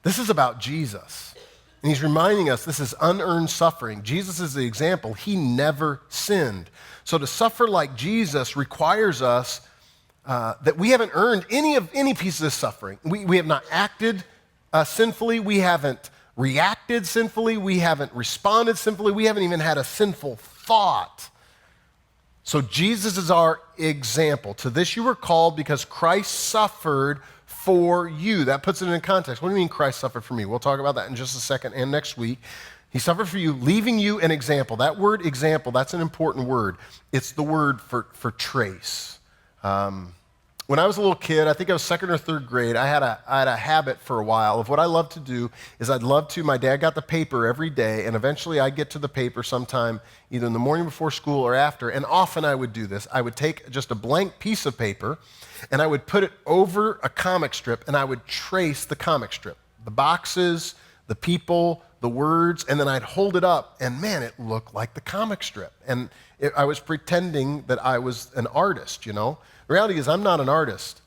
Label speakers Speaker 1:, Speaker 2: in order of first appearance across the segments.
Speaker 1: This is about Jesus. And he's reminding us this is unearned suffering. Jesus is the example. He never sinned. So to suffer like Jesus requires us that we haven't earned any piece of this suffering. We have not acted sinfully. We haven't reacted sinfully. We haven't responded sinfully. We haven't even had a sinful thought. So Jesus is our example. To this you were called because Christ suffered for you. That puts it in context. What do you mean Christ suffered for me? We'll talk about that in just a second and next week. He suffered for you, leaving you an example. That word example, that's an important word. It's the word for trace. When I was a little kid, I think I was second or third grade, I had a habit for a while of what I loved to do is my dad got the paper every day, and eventually I'd get to the paper sometime either in the morning before school or after, and often I would do this. I would take just a blank piece of paper, and I would put it over a comic strip, and I would trace the comic strip, the boxes, the people, the words, and then I'd hold it up, and man, it looked like the comic strip. And I was pretending that I was an artist, you know? The reality is I'm not an artist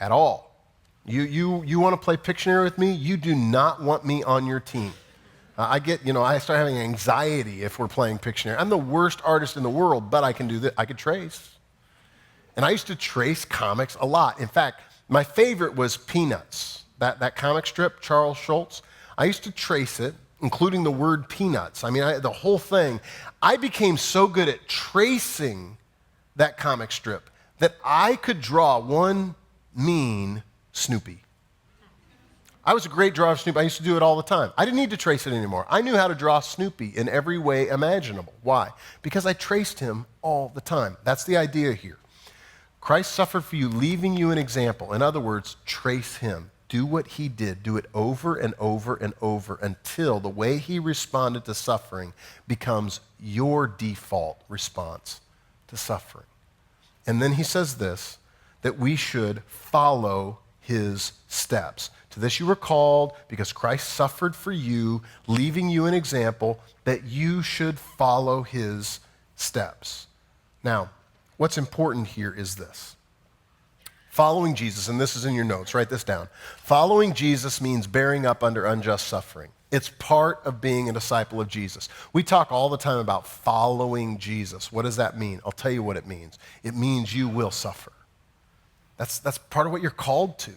Speaker 1: at all. You want to play Pictionary with me? You do not want me on your team. I start having anxiety if we're playing Pictionary. I'm the worst artist in the world, but I can do this. I could trace. And I used to trace comics a lot. In fact, my favorite was Peanuts, that comic strip, Charles Schulz. I used to trace it, including the word peanuts. I mean, the whole thing. I became so good at tracing that comic strip that I could draw one mean Snoopy. I was a great drawer of Snoopy. I used to do it all the time. I didn't need to trace it anymore. I knew how to draw Snoopy in every way imaginable. Why? Because I traced him all the time. That's the idea here. Christ suffered for you, leaving you an example. In other words, trace him. Do what he did. Do it over and over and over until the way he responded to suffering becomes your default response to suffering. And then he says this, that we should follow his steps. To this you were called because Christ suffered for you, leaving you an example that you should follow his steps. Now, what's important here is this. Following Jesus, and this is in your notes, write this down. Following Jesus means bearing up under unjust suffering. It's part of being a disciple of Jesus. We talk all the time about following Jesus. What does that mean? I'll tell you what it means. It means you will suffer. That's part of what you're called to.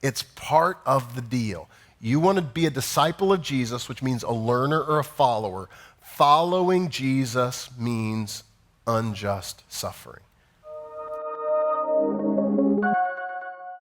Speaker 1: It's part of the deal. You want to be a disciple of Jesus, which means a learner or a follower. Following Jesus means unjust suffering.